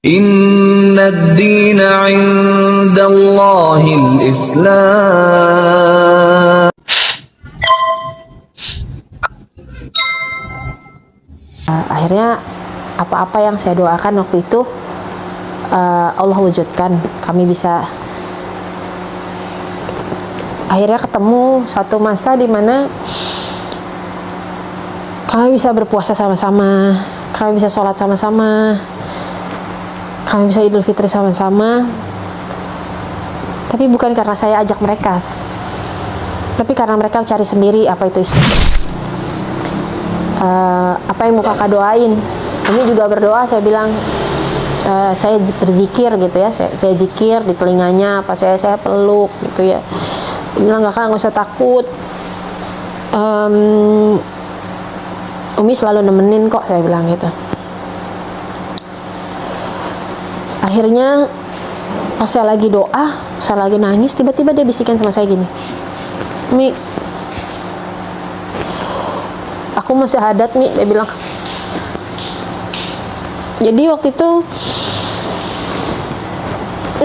Inna ad-dina 'indallahil Islam. Akhirnya apa-apa yang saya doakan waktu itu Allah wujudkan. Kami bisa akhirnya ketemu satu masa di mana kami bisa berpuasa sama-sama, kami bisa sholat sama-sama, kami bisa Idul Fitri sama-sama. Tapi bukan karena saya ajak mereka, tapi karena mereka cari sendiri apa itu Islam. Apa yang mau kakak doain? Ini juga berdoa, saya bilang saya berzikir gitu ya, saya zikir di telinganya, apa saya peluk gitu ya. Bilang kakak nggak usah takut, Umi selalu nemenin kok, saya bilang gitu. Akhirnya pas saya lagi doa, saya lagi nangis, tiba-tiba dia bisikin sama saya gini, Mi, aku mau syahadat Mi, dia bilang. Jadi waktu itu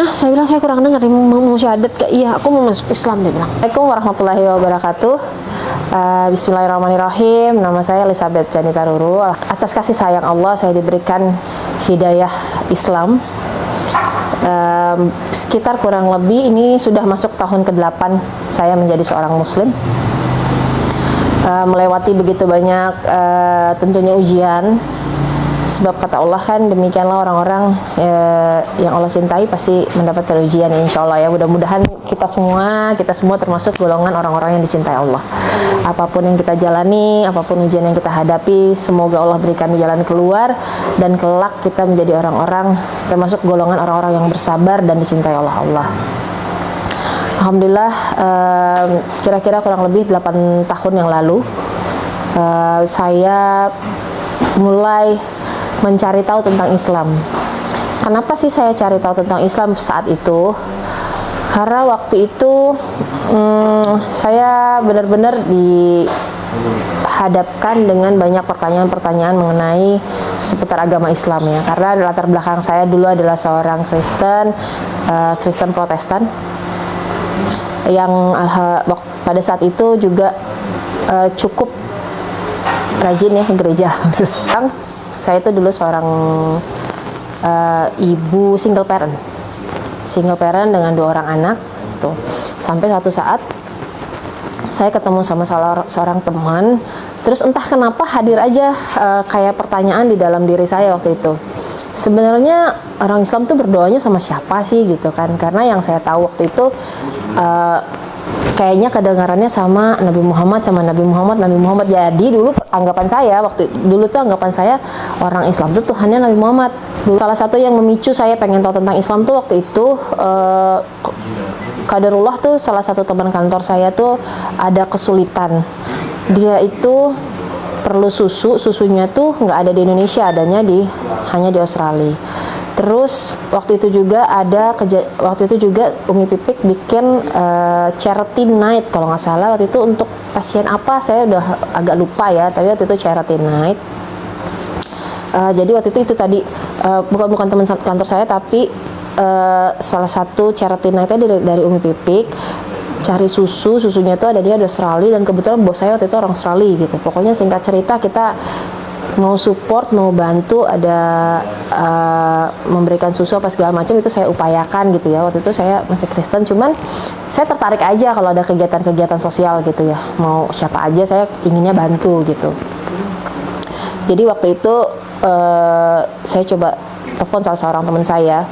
saya bilang saya kurang dengar, mau syahadat ke iya, aku mau masuk Islam, dia bilang. Assalamualaikum warahmatullahi wabarakatuh. Bismillahirrahmanirrahim. Nama saya Elizabeth Janita Ruru. Atas kasih sayang Allah saya diberikan hidayah Islam. Sekitar kurang lebih ini sudah masuk tahun ke-8 saya menjadi seorang muslim. Melewati begitu banyak tentunya ujian. Sebab kata Allah kan, demikianlah orang-orang yang Allah cintai pasti mendapatkan ujian, insya Allah ya. Mudah-mudahan kita semua termasuk golongan orang-orang yang dicintai Allah. Apapun yang kita jalani, apapun ujian yang kita hadapi, semoga Allah berikan jalan keluar, dan kelak kita menjadi orang-orang termasuk golongan orang-orang yang bersabar dan dicintai oleh Allah. Alhamdulillah, kira-kira kurang lebih 8 tahun yang lalu saya mulai mencari tahu tentang Islam. Kenapa sih saya cari tahu tentang Islam saat itu? Karena waktu itu saya benar-benar dihadapkan dengan banyak pertanyaan-pertanyaan mengenai seputar agama Islam ya. Karena latar belakang saya dulu adalah seorang Kristen Protestan yang pada saat itu juga cukup rajin ya ke gereja. Saya itu dulu seorang ibu single parent dengan 2 orang anak tuh. Sampai suatu saat saya ketemu sama seorang teman, terus entah kenapa hadir aja kayak pertanyaan di dalam diri saya waktu itu. Sebenarnya orang Islam tuh berdoanya sama siapa sih gitu kan? Karena yang saya tahu waktu itu kayaknya kedengarannya sama Nabi Muhammad. Jadi dulu anggapan saya orang Islam tuh Tuhannya Nabi Muhammad. Salah satu yang memicu saya pengen tahu tentang Islam tuh waktu itu qadarullah tuh salah satu teman kantor saya tuh ada kesulitan. Dia itu perlu susunya tuh nggak ada di Indonesia, hanya di Australia. Terus waktu itu juga Umi Pipik bikin charity night kalau nggak salah, waktu itu untuk pasien apa saya udah agak lupa ya, tapi waktu itu charity night. Jadi waktu itu tadi bukan teman kantor saya, tapi salah satu charity night-nya dari Umi Pipik, cari susunya itu ada di Australia, dan kebetulan bos saya waktu itu orang Australia gitu. Pokoknya singkat cerita, kita mau support, mau bantu, ada memberikan susu apa segala macam, itu saya upayakan gitu ya. Waktu itu saya masih Kristen, cuman saya tertarik aja kalau ada kegiatan-kegiatan sosial gitu ya, mau siapa aja saya inginnya bantu gitu. Jadi waktu itu saya coba telepon salah seorang teman saya,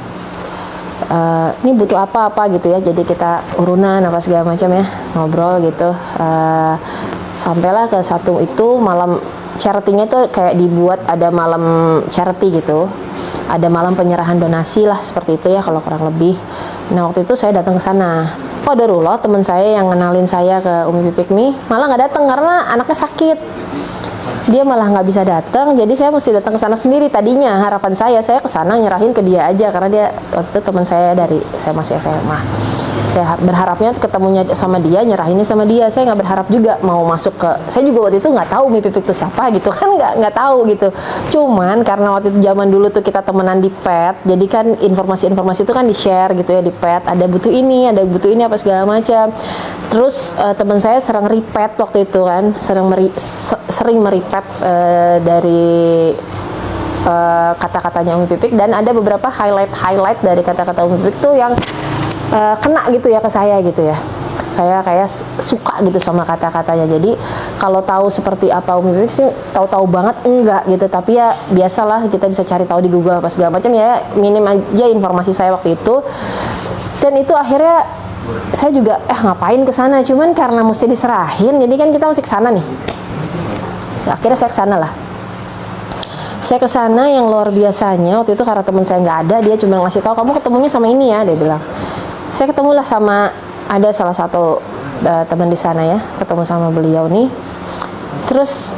ini butuh apa gitu ya, jadi kita urunan apa segala macam ya, ngobrol gitu. Sampailah ke satu itu malam charity-nya tuh kayak dibuat ada malam charity gitu, ada malam penyerahan donasi lah, seperti itu ya kalau kurang lebih. Nah waktu itu saya datang ke sana. Qadarullah teman saya yang ngenalin saya ke Umi Pipik nih malah nggak datang karena anaknya sakit. Dia malah nggak bisa datang, jadi saya mesti datang ke sana sendiri. Tadinya harapan saya ke sana nyerahin ke dia aja, karena dia waktu itu teman saya dari saya masih SMA. Saya berharapnya ketemunya sama dia, nyerahinnya sama dia. Saya nggak berharap juga mau masuk ke, saya juga waktu itu nggak tahu Umi Pipik itu siapa gitu kan, nggak tahu gitu. Cuman karena waktu itu zaman dulu tuh kita temenan di pet, jadi kan informasi-informasi itu kan di share gitu ya di pet, ada butuh ini apa segala macam. Terus teman saya sering repeat waktu itu kan, sering merepeat dari kata-katanya Umi Pipik, dan ada beberapa highlight dari kata-kata Umi Pipik tuh yang kena gitu ya ke saya gitu ya. Saya kayak suka gitu sama kata-katanya. Jadi kalau tahu seperti apa Umi Pipik sih tahu-tahu banget enggak gitu, tapi ya biasalah kita bisa cari tahu di Google apa segala macam ya, minim aja informasi saya waktu itu. Dan itu akhirnya saya juga ngapain ke sana, cuman karena mesti diserahin, jadi kan kita mesti ke sana nih. Akhirnya saya ke sana lah. Saya ke sana yang luar biasanya waktu itu karena teman saya nggak ada, dia cuma ngasih tahu kamu ketemunya sama ini ya, dia bilang. Saya ketemulah sama ada salah satu teman di sana ya, ketemu sama beliau nih. Terus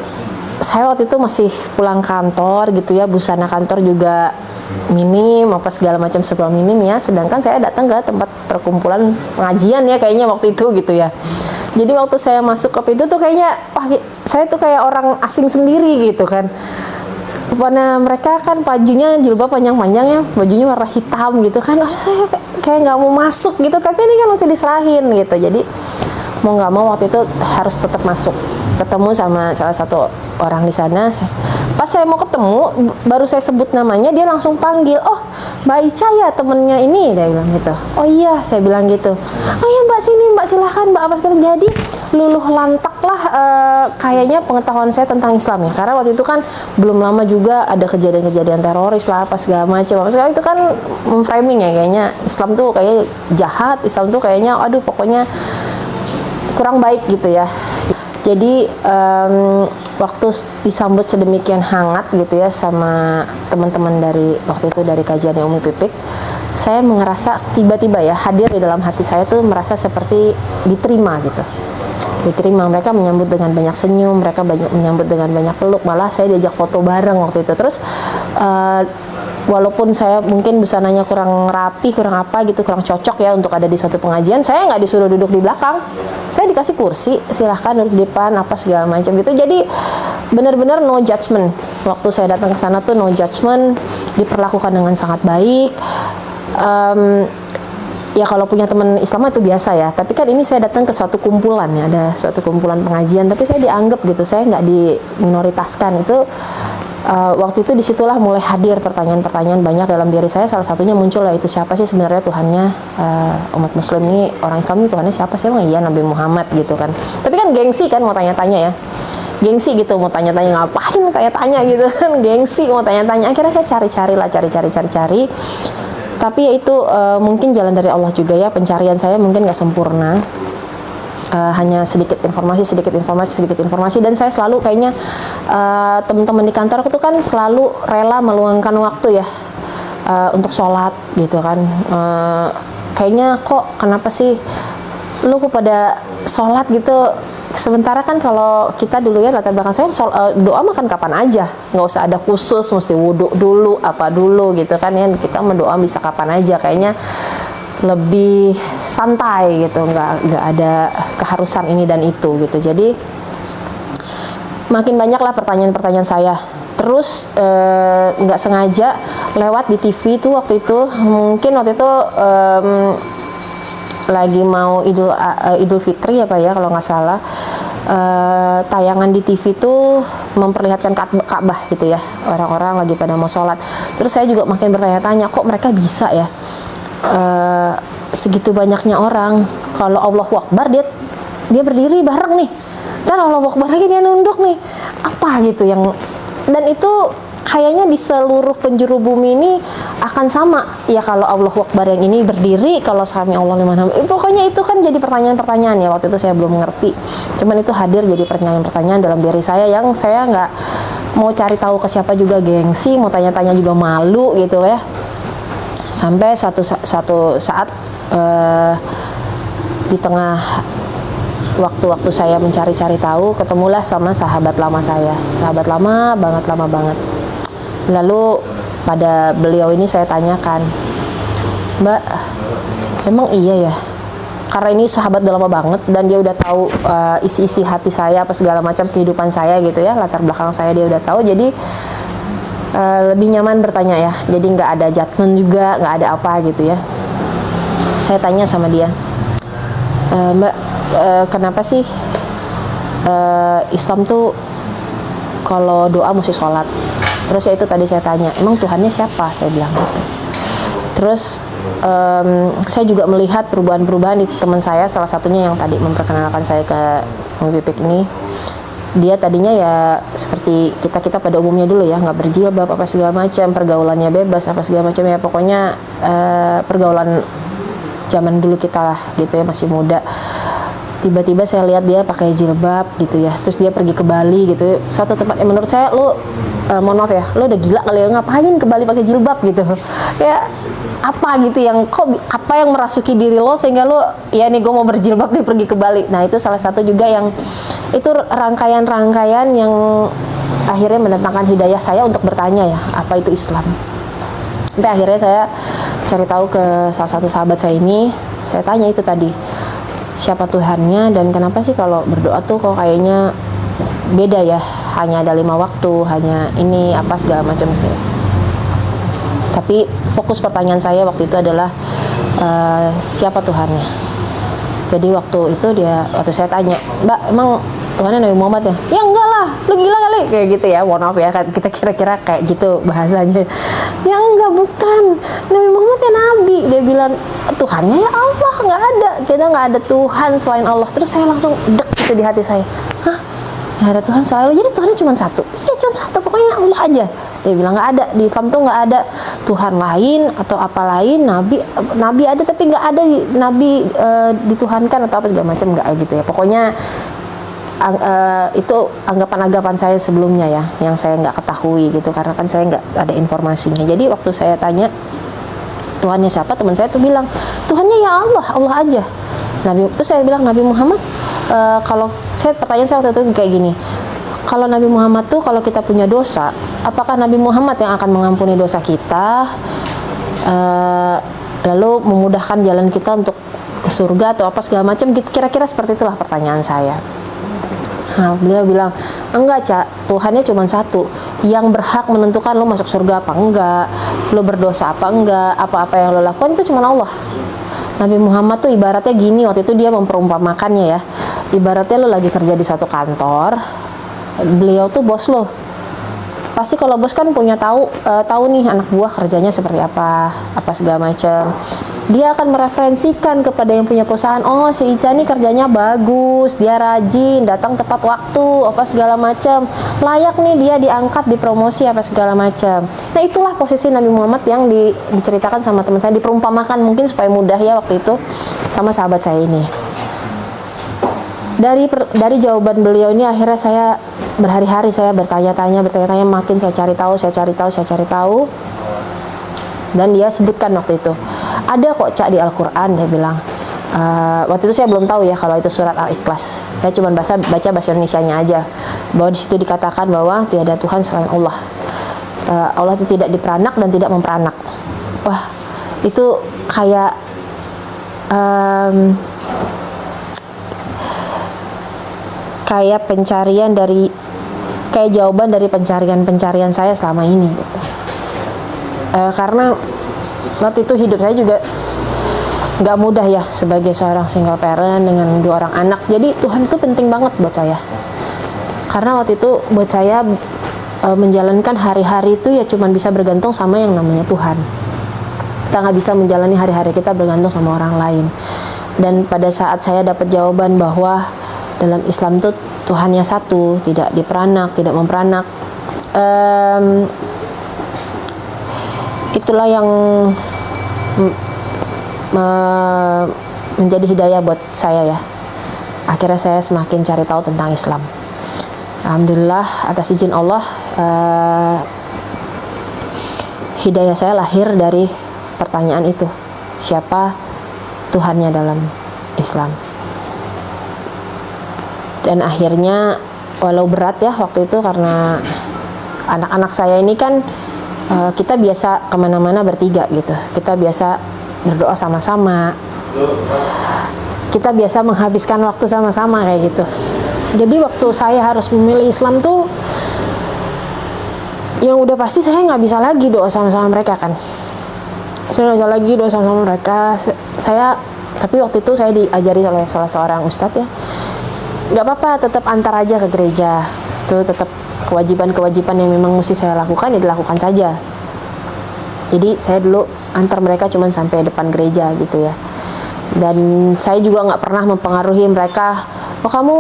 saya waktu itu masih pulang kantor gitu ya, busana kantor juga minim apa segala macam serba minim ya, sedangkan saya datang ke tempat perkumpulan pengajian ya kayaknya waktu itu gitu ya. Jadi waktu saya masuk ke pintu tuh kayaknya wah, saya tuh kayak orang asing sendiri gitu kan. Rupanya mereka kan bajunya jilbab panjang-panjang ya, bajunya warna hitam gitu kan. Saya kayak nggak mau masuk gitu, tapi ini kan masih diserahin gitu. Jadi mau nggak mau waktu itu harus tetap masuk. Ketemu sama salah satu orang di sana. Pas saya mau ketemu, baru saya sebut namanya, dia langsung panggil, oh Mbak Ica ya temennya ini, dia bilang gitu. Oh iya, saya bilang gitu. Oh iya Mbak, sini Mbak, silahkan Mbak, apa segala. Jadi luluh lantak lah kayaknya pengetahuan saya tentang Islam ya, karena waktu itu kan belum lama juga ada kejadian-kejadian teroris lah apa segala macam. Sekali itu kan framing ya, kayaknya Islam tuh kayak jahat, Islam tuh kayaknya aduh pokoknya kurang baik gitu ya. Jadi waktu disambut sedemikian hangat gitu ya sama teman-teman dari waktu itu dari kajiannya Umi Pipik, saya merasa tiba-tiba ya hadir di dalam hati saya tuh merasa seperti diterima gitu. Diterima, mereka menyambut dengan banyak senyum, mereka menyambut dengan banyak peluk, malah saya diajak foto bareng waktu itu. Terus walaupun saya mungkin busananya kurang rapi, kurang apa gitu, kurang cocok ya untuk ada di suatu pengajian, saya nggak disuruh duduk di belakang, saya dikasih kursi, silahkan duduk di depan apa segala macam gitu. Jadi benar-benar no judgment. Waktu saya datang ke sana tuh no judgment, diperlakukan dengan sangat baik. Ya kalau punya teman Islam itu biasa ya, tapi kan ini saya datang ke suatu kumpulan ya, ada suatu kumpulan pengajian, tapi saya dianggap gitu, saya nggak diminoritaskan. Itu waktu itu disitulah mulai hadir pertanyaan-pertanyaan banyak dalam diri saya. Salah satunya muncul ya, itu siapa sih sebenarnya Tuhannya umat Muslim ini, orang Islam ini Tuhannya siapa sih? Emang iya Nabi Muhammad gitu kan. Tapi kan gengsi kan mau tanya-tanya ya, gengsi gitu mau tanya-tanya, ngapain kayak tanya gitu kan, gengsi mau tanya-tanya. Akhirnya saya cari. Tapi ya itu mungkin jalan dari Allah juga ya, pencarian saya mungkin nggak sempurna. Hanya sedikit informasi, dan saya selalu kayaknya teman-teman di kantor aku tuh kan selalu rela meluangkan waktu ya untuk sholat gitu kan. Kayaknya kok kenapa sih lu pada sholat gitu, sementara kan kalau kita dulu ya latar belakang saya doa makan kapan aja, nggak usah ada khusus mesti wudhu dulu apa dulu gitu kan ya, kita mendoa bisa kapan aja, kayaknya lebih santai gitu, nggak ada keharusan ini dan itu gitu. Jadi makin banyak lah pertanyaan-pertanyaan saya. Terus nggak sengaja lewat di TV tuh waktu itu, mungkin waktu itu lagi mau Idul Fitri apa ya kalau nggak salah, tayangan di TV tuh memperlihatkan Ka'bah gitu ya, orang-orang lagi pada mau sholat. Terus saya juga makin bertanya-tanya, kok mereka bisa ya segitu banyaknya orang, kalau Allahu Akbar dia berdiri bareng nih, dan Allahu Akbar lagi dia nunduk nih, apa gitu yang, dan itu kayaknya di seluruh penjuru bumi ini akan sama ya, kalau Allahu Akbar yang ini berdiri, kalau sami Allah liman hamid. Pokoknya itu kan jadi pertanyaan-pertanyaan ya, waktu itu saya belum mengerti, cuman itu hadir jadi pertanyaan-pertanyaan dalam diri saya yang saya nggak mau cari tahu ke siapa juga, gengsi, mau tanya-tanya juga malu gitu ya. Sampai suatu saat di tengah waktu-waktu saya mencari-cari tahu, ketemulah sama sahabat lama saya, sahabat lama banget. Lalu pada beliau ini saya tanyakan, Mbak, emang iya ya karena ini sahabat udah lama banget dan dia udah tahu isi-isi hati saya apa segala macam kehidupan saya gitu ya, latar belakang saya dia udah tahu, jadi lebih nyaman bertanya ya, jadi nggak ada judgement juga, nggak ada apa gitu ya. Saya tanya sama dia, Mbak, kenapa sih Islam tuh kalau doa mesti sholat? Terus ya itu tadi saya tanya, emang Tuhannya siapa? Saya bilang gitu. Terus saya juga melihat perubahan-perubahan di teman saya, salah satunya yang tadi memperkenalkan saya ke Pipik ini. Dia tadinya ya seperti kita pada umumnya dulu ya, nggak berjilbab apa segala macam, pergaulannya bebas apa segala macam ya, pokoknya pergaulan zaman dulu kita lah gitu ya, masih muda. Tiba-tiba saya lihat dia pakai jilbab gitu ya, terus dia pergi ke Bali gitu ya, suatu tempat yang menurut saya, lu mohon maaf ya, lu udah gila kali ya, ngapain ke Bali pakai jilbab gitu ya, apa gitu yang apa yang merasuki diri lo sehingga lo ya nih gue mau berjilbab nih pergi ke Bali. Nah itu salah satu juga yang itu rangkaian-rangkaian yang akhirnya mendatangkan hidayah saya untuk bertanya ya, apa itu Islam. Sampai akhirnya saya cari tahu ke salah satu sahabat saya ini, saya tanya itu tadi, siapa Tuhannya dan kenapa sih kalau berdoa tuh kok kayaknya beda ya, hanya ada 5 waktu, hanya ini apa segala macam gitu. Tapi fokus pertanyaan saya waktu itu adalah siapa Tuhannya. Jadi waktu saya tanya, Mbak, emang Tuhannya Nabi Muhammad ya? Ya enggak lah, lu gila kali, kayak gitu ya. Mohon maaf ya, kita kira-kira kayak gitu bahasanya. Ya enggak, bukan, Nabi Muhammad ya Nabi. Dia bilang Tuhannya ya Allah, nggak ada, kita nggak ada Tuhan selain Allah. Terus saya langsung dek gitu di hati saya, hah? Nggak ada Tuhan selain Allah, jadi Tuhannya cuma satu? Iya cuma satu, pokoknya Allah aja. Dia bilang nggak ada, di Islam tuh nggak ada Tuhan lain atau apa lain, nabi ada tapi nggak ada nabi dituhankan atau apa segala macam, nggak gitu ya. Pokoknya itu anggapan-anggapan saya sebelumnya ya, yang saya nggak ketahui gitu, karena kan saya nggak ada informasinya. Jadi waktu saya tanya Tuhannya siapa, teman saya tuh bilang Tuhannya ya Allah, Allah aja. Terus saya bilang Nabi Muhammad, kalau pertanyaan saya waktu itu kayak gini, kalau Nabi Muhammad tuh kalau kita punya dosa, apakah Nabi Muhammad yang akan mengampuni dosa kita, lalu memudahkan jalan kita untuk ke surga atau apa segala macam? Kira-kira seperti itulah pertanyaan saya. Nah, beliau bilang, enggak Cak, Tuhannya cuma satu, yang berhak menentukan lo masuk surga apa enggak, lo berdosa apa enggak, apa-apa yang lo lakukan itu cuma Allah. Nabi Muhammad tuh ibaratnya gini, waktu itu dia memperumpamakannya ya, ibaratnya lo lagi kerja di suatu kantor, beliau tuh bos lo. Pasti kalau bos kan punya tahu nih anak buah kerjanya seperti apa segala macam. Dia akan mereferensikan kepada yang punya perusahaan, oh si Ica nih kerjanya bagus, dia rajin, datang tepat waktu, apa segala macam, layak nih dia diangkat, dipromosi apa segala macam. Nah itulah posisi Nabi Muhammad yang diceritakan sama teman saya, diperumpamakan mungkin supaya mudah ya waktu itu sama sahabat saya ini. Dari jawaban beliau ini akhirnya saya berhari-hari saya bertanya-tanya, makin saya cari tahu. Dan dia sebutkan waktu itu, ada kok Cak di Al-Quran, dia bilang. Waktu itu saya belum tahu ya kalau itu surat Al-Ikhlas. Saya cuma baca bahasa Indonesianya aja. Bahwa di situ dikatakan bahwa tiada Tuhan selain Allah. Allah itu tidak diperanak dan tidak memperanak. Wah, itu kayak kayak jawaban dari pencarian saya selama ini gitu. Karena waktu itu hidup saya juga nggak mudah ya sebagai seorang single parent dengan 2 orang anak. Jadi Tuhan itu penting banget buat saya. Karena waktu itu buat saya menjalankan hari-hari itu ya cuma bisa bergantung sama yang namanya Tuhan. Kita nggak bisa menjalani hari-hari kita bergantung sama orang lain. Dan pada saat saya dapat jawaban bahwa dalam Islam itu Tuhannya satu, tidak diperanak, tidak memperanak, itulah yang menjadi hidayah buat saya ya. Akhirnya saya semakin cari tahu tentang Islam. Alhamdulillah atas izin Allah, hidayah saya lahir dari pertanyaan itu, siapa Tuhannya dalam Islam. Dan akhirnya walau berat ya waktu itu, karena anak-anak saya ini kan kita biasa kemana-mana bertiga gitu, kita biasa berdoa sama-sama. kita biasa menghabiskan waktu sama-sama kayak gitu. Jadi waktu saya harus memilih Islam tuh, yang udah pasti saya nggak bisa lagi doa sama-sama mereka kan. Saya nggak bisa lagi doa sama-sama mereka. Tapi waktu itu saya diajari oleh salah seorang ustadz ya, nggak apa-apa, tetap antar aja ke gereja. Itu tetap kewajiban-kewajiban yang memang mesti saya lakukan ya dilakukan saja. Jadi saya dulu antar mereka cuman sampai depan gereja gitu ya. Dan saya juga nggak pernah mempengaruhi mereka, oh kamu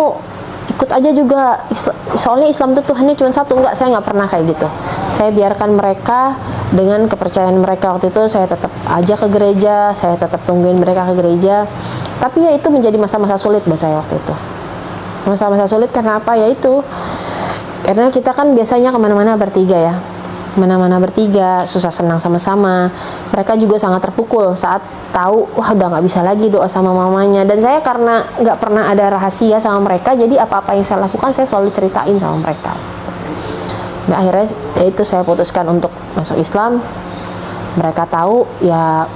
ikut aja juga, soalnya Islam itu Tuhannya cuma satu. Enggak, saya nggak pernah kayak gitu. Saya biarkan mereka dengan kepercayaan mereka. Waktu itu saya tetap aja ke gereja, saya tetap tungguin mereka ke gereja. Tapi ya itu menjadi masa-masa sulit buat saya waktu itu. Masa-masa sulit karena apa? Ya itu, karena kita kan biasanya kemana-mana bertiga ya, kemana-mana bertiga, susah senang sama-sama. Mereka juga sangat terpukul saat tahu, wah udah nggak bisa lagi doa sama mamanya. Dan saya karena nggak pernah ada rahasia sama mereka, jadi apa-apa yang saya lakukan saya selalu ceritain sama mereka. Nah, akhirnya ya itu saya putuskan untuk masuk Islam. Mereka tahu ya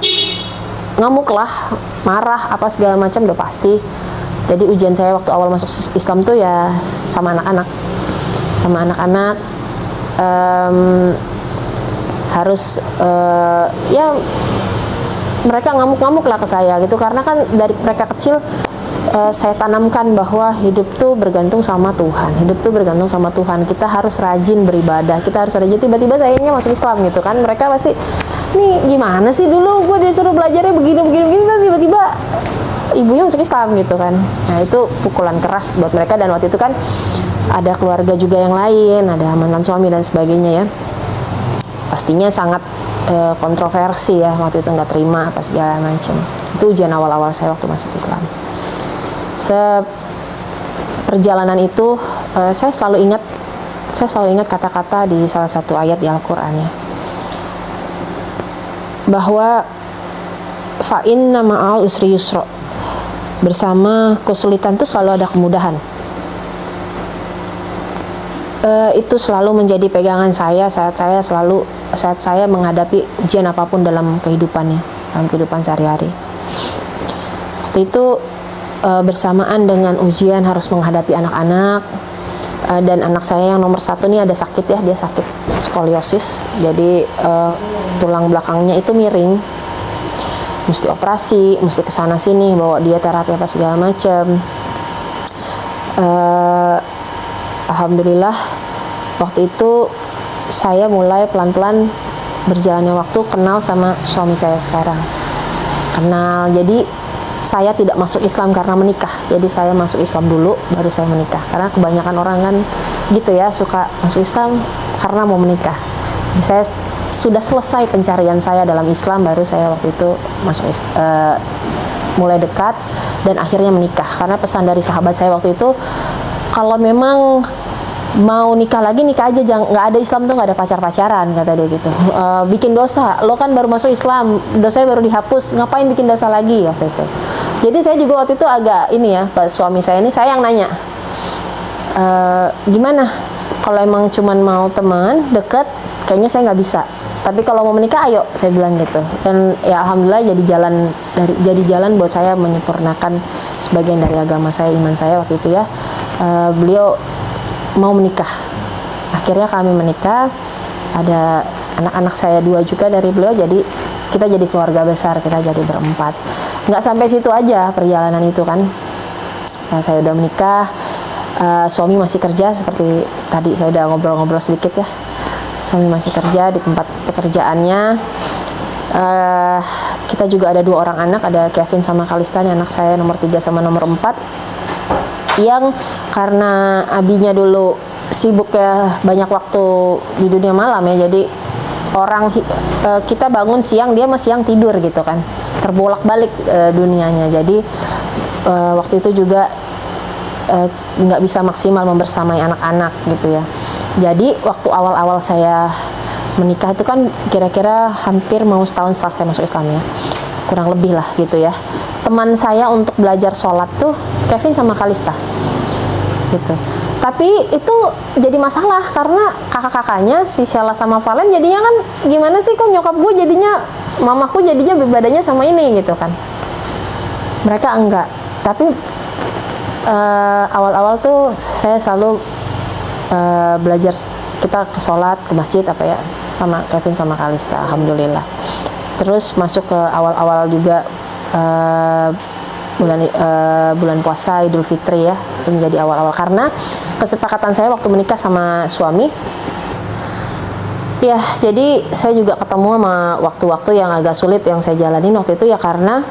ngamuk lah, marah apa segala macam udah pasti. Jadi ujian saya waktu awal masuk Islam tuh ya sama anak-anak, harus ya mereka ngamuk-ngamuk lah ke saya gitu, karena kan dari mereka kecil saya tanamkan bahwa hidup tuh bergantung sama Tuhan, hidup tuh bergantung sama Tuhan, kita harus rajin beribadah, kita harus rajin. Tiba-tiba sayangnya masuk Islam gitu kan, mereka pasti nih gimana sih, dulu gue disuruh belajarnya begini tiba-tiba ibunya masuk Islam gitu kan. Nah itu pukulan keras buat mereka. Dan waktu itu kan ada keluarga juga yang lain, ada mantan suami dan sebagainya ya, pastinya sangat kontroversi ya, waktu itu nggak terima apa segala macam. Itu ujian awal-awal saya waktu masuk Islam. Perjalanan itu saya selalu ingat kata-kata di salah satu ayat di Al-Quran ya, bahwa fa inna ma'al usri yusra, bersama kesulitan itu selalu ada kemudahan. Itu selalu menjadi pegangan saya saat saya menghadapi ujian apapun dalam kehidupannya, dalam kehidupan sehari-hari. Waktu itu bersamaan dengan ujian harus menghadapi anak-anak, dan anak saya yang nomor 1 nih ada sakit ya, dia sakit skoliosis, jadi tulang belakangnya itu miring, mesti operasi, mesti kesana sini, bawa dia terapi apa segala macam. Alhamdulillah waktu itu saya mulai pelan-pelan berjalannya waktu kenal sama suami saya sekarang. Jadi saya tidak masuk Islam karena menikah, jadi saya masuk Islam dulu baru saya menikah, karena kebanyakan orang kan gitu ya, suka masuk Islam karena mau menikah. Jadi saya sudah selesai pencarian saya dalam Islam, baru saya waktu itu masuk mulai dekat dan akhirnya menikah. Karena pesan dari sahabat saya waktu itu, kalau memang mau nikah lagi, nikah aja, jangan, nggak ada Islam tuh nggak ada pacar-pacaran, kata dia gitu. Bikin dosa, lo kan baru masuk Islam, dosanya baru dihapus, ngapain bikin dosa lagi waktu itu. Jadi saya juga waktu itu agak ini ya, ke suami saya ini, saya yang nanya, gimana kalau emang cuman mau teman deket, kayaknya saya nggak bisa, tapi kalau mau menikah ayo, saya bilang gitu. Dan ya alhamdulillah jadi jalan buat saya menyempurnakan sebagian dari agama saya, iman saya waktu itu ya. Beliau mau menikah, akhirnya kami menikah, ada anak-anak saya 2 juga dari beliau, jadi kita jadi keluarga besar, kita jadi berempat. Nggak sampai situ aja perjalanan itu kan, setelah saya udah menikah, suami masih kerja, seperti tadi saya udah ngobrol-ngobrol sedikit ya, suami masih kerja di tempat pekerjaannya. Kita juga ada 2 orang anak, ada Kevin sama Kalistani, anak saya nomor 3 sama nomor 4, yang karena abinya dulu sibuk ya, banyak waktu di dunia malam ya, jadi kita bangun siang, dia masih siang tidur gitu kan, terbolak-balik dunianya. Jadi waktu itu juga nggak bisa maksimal membersamai anak-anak gitu ya. Jadi waktu awal-awal saya menikah itu kan kira-kira hampir mau setahun setelah saya masuk Islam ya, kurang lebih lah gitu ya. Teman saya untuk belajar sholat tuh Kevin sama Kalista gitu. Tapi itu jadi masalah karena kakak-kakaknya si Sheila sama Valen jadinya kan gimana sih, kok nyokap gue jadinya, mamaku jadinya badannya sama ini gitu kan. Mereka enggak, Tapi awal-awal tuh saya selalu belajar, kita ke sholat ke masjid apa ya, sama Kevin sama Kalista, alhamdulillah. Terus masuk ke awal-awal juga bulan puasa Idul Fitri ya, menjadi awal-awal, karena kesepakatan saya waktu menikah sama suami ya. Jadi saya juga ketemu sama waktu-waktu yang agak sulit yang saya jalanin waktu itu ya, karena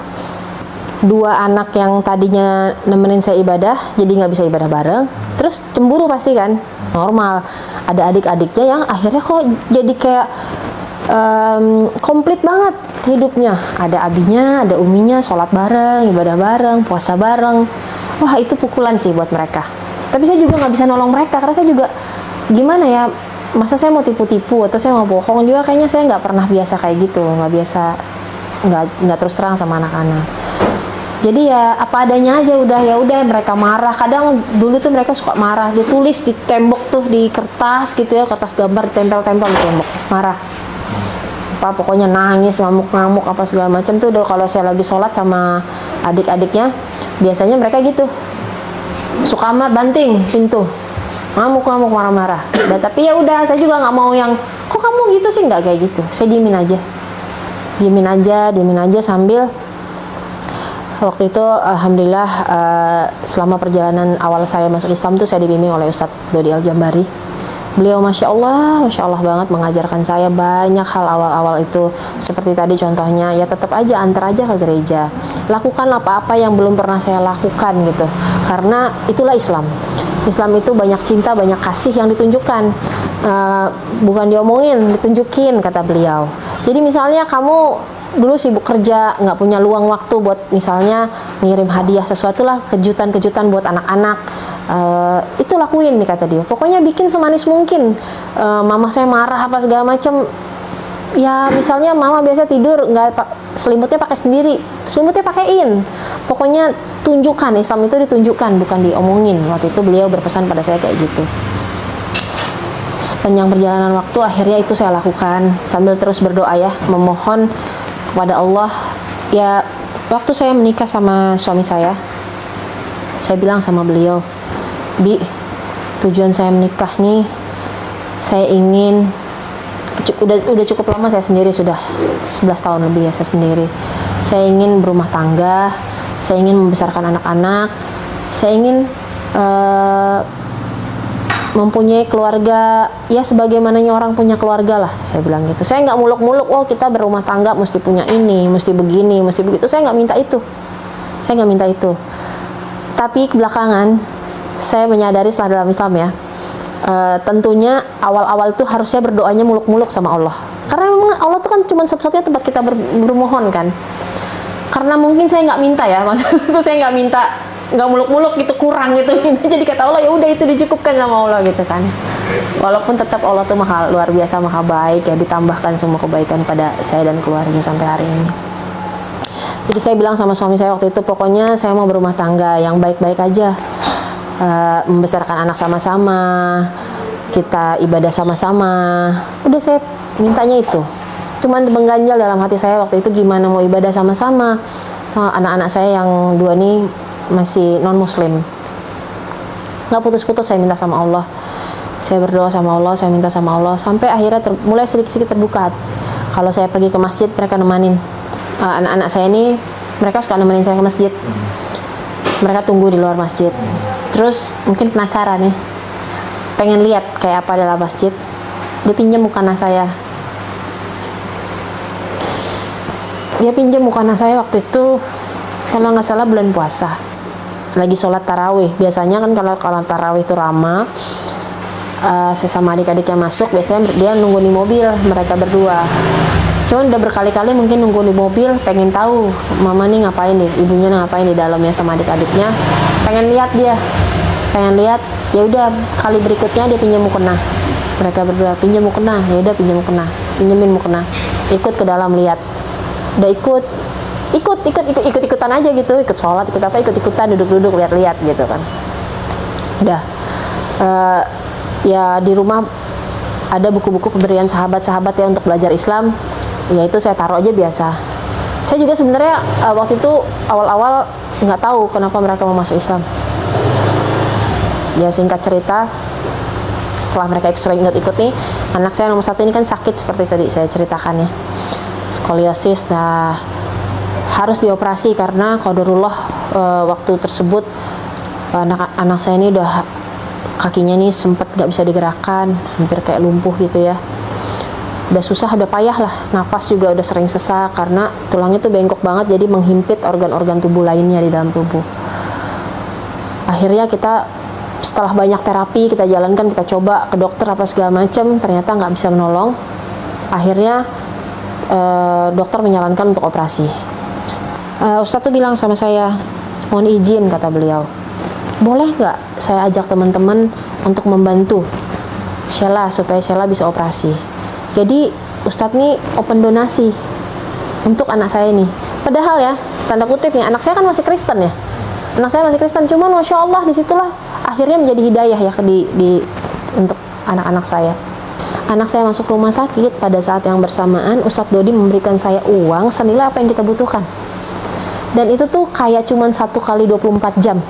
dua anak yang tadinya nemenin saya ibadah jadi nggak bisa ibadah bareng, terus cemburu pasti kan, normal. Ada adik-adiknya yang akhirnya kok jadi kayak komplit banget hidupnya, ada abinya, ada uminya, sholat bareng, ibadah bareng, puasa bareng. Wah, itu pukulan sih buat mereka. Tapi saya juga nggak bisa nolong mereka, karena saya juga gimana ya, masa saya mau tipu-tipu atau saya mau bohong juga, kayaknya saya nggak pernah biasa kayak gitu, nggak biasa, nggak terus terang sama anak-anak. Jadi ya apa adanya aja, ya udah mereka marah. Kadang dulu tuh mereka suka marah, dia tulis di tembok tuh, di kertas gitu ya, kertas gambar tempel-tempel di tembok, marah. Apa pokoknya nangis, ngamuk-ngamuk apa segala macam tuh. Udah kalau saya lagi sholat sama adik-adiknya, biasanya mereka gitu. Suka kamar banting pintu, ngamuk-ngamuk, marah-marah. Dan tapi ya udah, saya juga nggak mau yang kok kamu gitu sih, nggak kayak gitu. Saya diemin aja sambil waktu itu alhamdulillah selama perjalanan awal saya masuk Islam tuh saya dibimbing oleh Ustadz Dodi Al-Jambari. Beliau masya Allah banget mengajarkan saya banyak hal awal-awal itu. Seperti tadi contohnya, ya tetap aja antar aja ke gereja, lakukan apa-apa yang belum pernah saya lakukan gitu, karena itulah Islam. Islam itu banyak cinta, banyak kasih yang ditunjukkan, bukan diomongin, ditunjukin, kata beliau. Jadi misalnya kamu dulu sibuk kerja, nggak punya luang waktu buat misalnya ngirim hadiah sesuatu lah, kejutan-kejutan buat anak-anak, itu lakuin nih, kata dia. Pokoknya bikin semanis mungkin. Mama saya marah apa segala macam, ya misalnya mama biasa tidur nggak selimutnya pakai sendiri, selimutnya pakaiin. Pokoknya tunjukkan, Islam itu ditunjukkan, bukan diomongin. Waktu itu beliau berpesan pada saya kayak gitu. Sepanjang perjalanan waktu akhirnya itu saya lakukan sambil terus berdoa ya, memohon kepada Allah. Ya waktu saya menikah sama suami saya bilang sama beliau, Bi, tujuan saya menikah nih, saya ingin, udah cukup lama saya sendiri, sudah 11 tahun lebih ya saya sendiri. Saya ingin berumah tangga, saya ingin membesarkan anak-anak, saya ingin mempunyai keluarga ya sebagaimananya orang punya keluarga lah, saya bilang gitu. Saya nggak muluk-muluk, oh kita berumah tangga mesti punya ini, mesti begini, mesti begitu. Saya nggak minta itu, tapi belakangan saya menyadari setelah dalam Islam ya, tentunya awal-awal itu harusnya berdoanya muluk-muluk sama Allah, karena memang Allah itu kan cuma satu-satunya tempat kita bermohon kan. Karena mungkin saya nggak minta ya, maksudnya itu saya nggak minta, nggak muluk-muluk gitu, kurang gitu. Jadi kata Allah, ya udah itu dicukupkan sama Allah gitu kan. Walaupun tetap Allah tuh luar biasa maha baik ya, ditambahkan semua kebaikan pada saya dan keluarga sampai hari ini. Jadi saya bilang sama suami saya waktu itu, pokoknya saya mau berumah tangga yang baik-baik aja, membesarkan anak sama-sama, kita ibadah sama-sama. Udah saya mintanya itu. Cuman mengganjal dalam hati saya waktu itu, gimana mau ibadah sama-sama, anak-anak saya yang dua nih masih non muslim. Nggak putus-putus saya minta sama Allah, saya berdoa sama Allah, saya minta sama Allah, sampai akhirnya mulai sedikit-sedikit terbuka. Kalau saya pergi ke masjid, mereka nemanin. Anak-anak saya ini, mereka suka nemenin saya ke masjid, mereka tunggu di luar masjid. Terus mungkin penasaran ya, pengen lihat kayak apa dalam masjid, dia pinjam mukena saya. Waktu itu kalau nggak salah bulan puasa, lagi sholat tarawih. Biasanya kan kalau tarawih itu ramah, saya sama adik-adiknya masuk, biasanya dia nunggu di mobil, mereka berdua. Cuman udah berkali-kali mungkin nunggu di mobil, pengen tahu mama nih ngapain deh, ibunya ngapain di dalamnya sama adik-adiknya, pengen lihat. Ya udah, kali berikutnya dia pinjam mukena, mereka berdua pinjam mukena, ya udah pinjemin mukena, ikut ke dalam lihat. Udah ikut-ikutan aja gitu, ikut sholat, ikut-ikutan, duduk-duduk, lihat-lihat gitu kan. Udah, ya di rumah ada buku-buku pemberian sahabat-sahabat ya untuk belajar Islam, ya itu saya taruh aja biasa. Saya juga sebenarnya waktu itu awal-awal nggak tahu kenapa mereka mau masuk Islam. Ya singkat cerita, setelah mereka ikut nih, anak saya nomor 1 ini kan sakit seperti tadi saya ceritakan ya, skoliosis. Nah, harus dioperasi karena qadarullah waktu tersebut anak saya ini udah kakinya nih sempet nggak bisa digerakkan, hampir kayak lumpuh gitu ya. Udah susah, udah payah lah, nafas juga udah sering sesak karena tulangnya tuh bengkok banget, jadi menghimpit organ-organ tubuh lainnya di dalam tubuh. Akhirnya kita setelah banyak terapi kita jalankan, kita coba ke dokter apa segala macam, ternyata nggak bisa menolong. Akhirnya dokter menyarankan untuk operasi. Ustadz tuh bilang sama saya, mohon izin, kata beliau, boleh nggak saya ajak teman-teman untuk membantu Sheila supaya Sheila bisa operasi. Jadi Ustadz nih open donasi untuk anak saya ini. Padahal ya, tanda kutipnya, anak saya kan masih Kristen ya. Anak saya masih Kristen, cuman Masya Allah disitulah akhirnya menjadi hidayah ya untuk anak-anak saya. Anak saya masuk rumah sakit, pada saat yang bersamaan Ustadz Dodi memberikan saya uang senilai apa yang kita butuhkan. Dan itu tuh kayak cuman 1 kali 24 jam.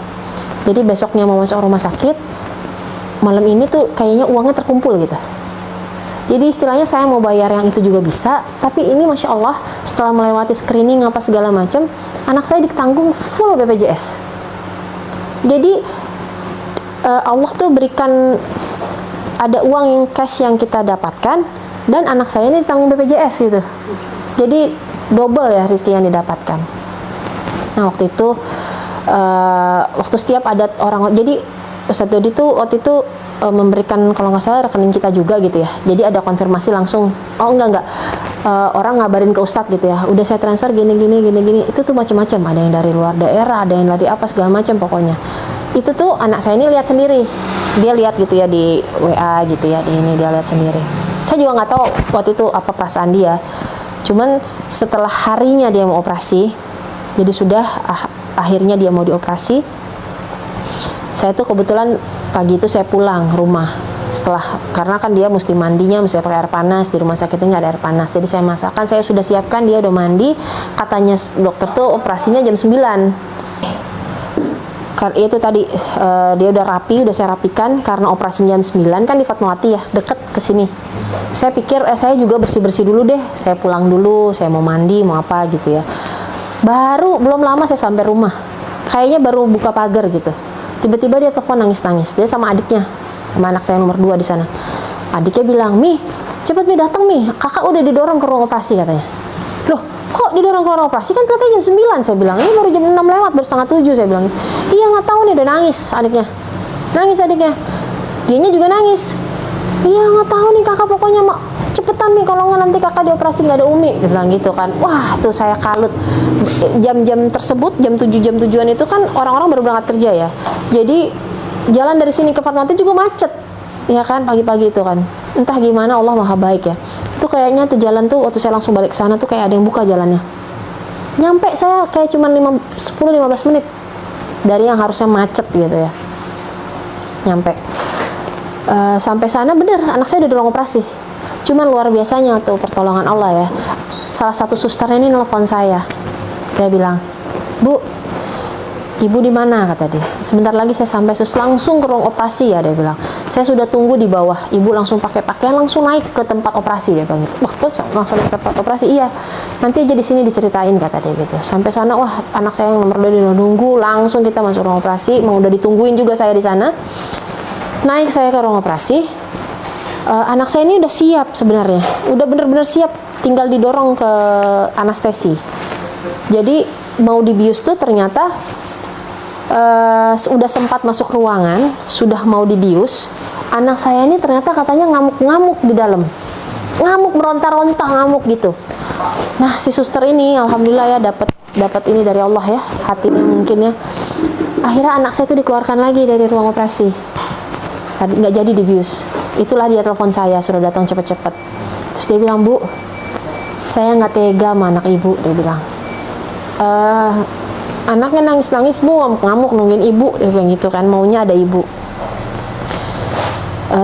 Jadi besoknya mau masuk rumah sakit, malam ini tuh kayaknya uangnya terkumpul gitu. Jadi istilahnya saya mau bayar yang itu juga bisa, tapi ini Masya Allah setelah melewati screening apa segala macam, anak saya ditanggung full BPJS. Jadi Allah tuh berikan ada uang cash yang kita dapatkan, dan anak saya ini ditanggung BPJS gitu. Jadi double ya rezeki yang didapatkan. Nah waktu itu waktu setiap ada orang, jadi Ustadz Dodi tuh waktu itu memberikan kalau nggak salah rekening kita juga gitu ya. Jadi ada konfirmasi langsung. Oh enggak orang ngabarin ke Ustadz gitu ya. Udah saya transfer gini. Itu tuh macam-macam. Ada yang dari luar daerah, ada yang dari apa segala macam pokoknya. Itu tuh anak saya ini lihat sendiri. Dia lihat gitu ya di WA gitu ya, di ini dia lihat sendiri. Saya juga nggak tahu waktu itu apa perasaan dia. Cuman setelah harinya dia mau operasi, jadi sudah akhirnya dia mau dioperasi. Saya tuh kebetulan pagi itu saya pulang rumah karena kan dia mesti mandinya mesti pakai air panas, di rumah sakitnya nggak ada air panas, jadi saya masakan, saya sudah siapkan, dia udah mandi, katanya dokter tuh operasinya jam 9. Karena itu tadi dia udah rapi, udah saya rapikan karena operasi jam 9 kan di Fatmawati ya, deket ke sini. Saya pikir saya juga bersih-bersih dulu deh, saya pulang dulu, saya mau mandi, mau apa gitu ya. Belum lama saya sampai rumah, kayaknya baru buka pagar gitu. Tiba-tiba dia telepon nangis-nangis. Dia sama adiknya, sama anak saya nomor 2 di sana. Adiknya bilang, "Mi, cepet Mi datang Mi, kakak udah didorong ke ruang operasi," katanya. Loh, kok didorong ke ruang operasi? Kan katanya jam 9. Saya bilang, ini baru jam 6 lewat, baru setengah 7. Saya bilang, iya nggak tahu nih, udah nangis adiknya. Nangis adiknya. Dianya juga nangis. Iya nggak tahu nih kakak, pokoknya cepetan nih, kalau nggak nanti kakak dioperasi nggak ada Umi. Dia bilang gitu kan. Wah tuh saya kalut. Jam-jam tersebut, jam 7-an itu kan orang-orang baru berangkat kerja ya. Jadi jalan dari sini ke Fatmawati juga macet, ya kan, pagi-pagi itu kan. Entah gimana, Allah maha baik ya. Itu kayaknya tuh jalan tuh waktu saya langsung balik ke sana tuh kayak ada yang buka jalannya. Nyampe saya kayak cuma 10-15 menit dari yang harusnya macet gitu ya. Nyampe. Sampai sana bener anak saya udah dorong operasi. Cuman luar biasanya tuh pertolongan Allah ya. Salah satu susternya ini nelfon saya. Dia bilang, "Bu, Ibu di mana?" kata dia. "Sebentar lagi saya sampai, sus, langsung ke ruang operasi ya," dia bilang. "Saya sudah tunggu di bawah. Ibu langsung pakai pakaian langsung naik ke tempat operasi," dia bilang gitu. "Wah, terus langsung naik ke tempat operasi?" "Iya. Nanti aja di sini diceritain," kata dia gitu. Sampai sana, wah, anak saya yang nomor 2 udah nunggu, langsung kita masuk ruang operasi. Mau udah ditungguin juga saya di sana. Naik saya ke ruang operasi. Anak saya ini udah siap sebenarnya. Udah bener-bener siap, tinggal didorong ke anestesi. Jadi mau dibius tuh ternyata udah sempat masuk ruangan, sudah mau dibius. Anak saya ini ternyata katanya ngamuk-ngamuk di dalam, ngamuk, meronta-ronta, ngamuk gitu. Nah si suster ini alhamdulillah ya dapat ini dari Allah ya, hatinya mungkin ya. Akhirnya anak saya itu dikeluarkan lagi dari ruang operasi, nggak jadi dibius. Itulah dia telepon saya, suruh datang cepet-cepet. Terus dia bilang, "Bu, saya nggak tega sama anak ibu," dia bilang. Anaknya nangis-nangis, Bu, ngamuk nungguin ibu, dia bilang gitu kan, maunya ada ibu.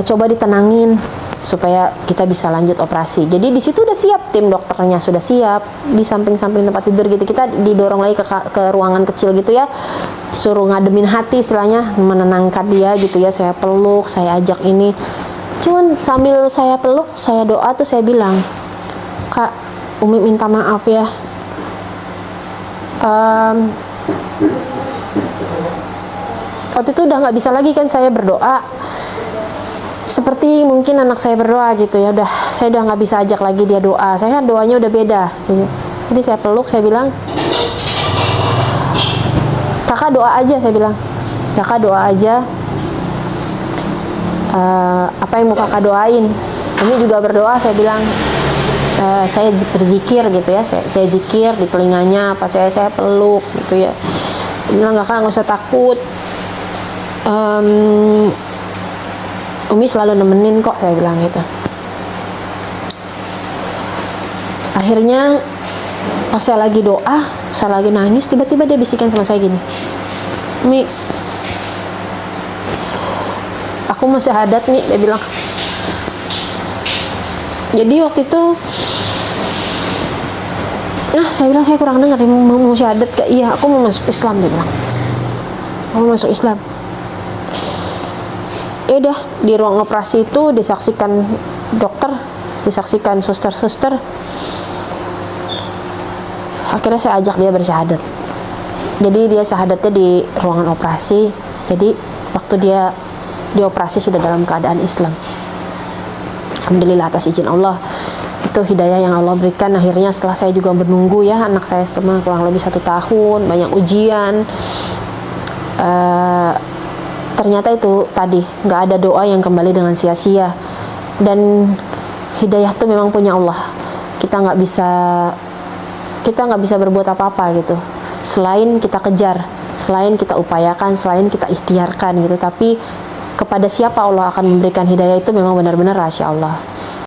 Coba ditenangin, supaya kita bisa lanjut operasi. Jadi di situ udah siap, tim dokternya sudah siap di samping-samping tempat tidur gitu. Kita didorong lagi ke ruangan kecil gitu ya, suruh ngademin hati istilahnya, menenangkan dia gitu ya. Saya peluk, saya ajak ini. Cuman sambil saya peluk, saya doa tuh saya bilang, Kak, Umi minta maaf ya. Waktu itu udah nggak bisa lagi kan saya berdoa seperti mungkin anak saya berdoa gitu ya. Udah, saya udah nggak bisa ajak lagi dia doa. Saya kan doanya udah beda. Jadi saya peluk, saya bilang, kakak doa aja, saya bilang, kakak doa aja. Apa yang mau kakak doain? Ini juga berdoa, saya bilang. Saya berzikir gitu ya, saya zikir di telinganya, apa saya peluk gitu ya. Dia bilang, kakak nggak usah takut. Umi selalu nemenin kok, saya bilang gitu. Akhirnya pas saya lagi doa, saya lagi nangis, tiba-tiba dia bisikan sama saya gini, Umi, aku mau syahadat nih, dia bilang. Jadi waktu itu saya bilang, saya kurang dengar, dia mau syahadat gak? Iya, aku mau masuk Islam, dia bilang. Aku mau masuk Islam. Ya udah, di ruang operasi itu disaksikan dokter, disaksikan suster. Akhirnya saya ajak dia bersyahadat. Jadi dia syahadatnya di ruangan operasi. Jadi waktu dia dioperasi sudah dalam keadaan Islam. Alhamdulillah atas izin Allah. Itu hidayah yang Allah berikan. Akhirnya setelah saya juga menunggu ya, anak saya setelah kurang lebih 1 tahun, banyak ujian. Ternyata itu tadi, nggak ada doa yang kembali dengan sia-sia. Dan hidayah itu memang punya Allah. Kita nggak bisa berbuat apa-apa gitu, selain kita kejar, selain kita upayakan, selain kita ikhtiarkan gitu. Tapi kepada siapa Allah akan memberikan hidayah itu memang benar-benar rahasia Allah.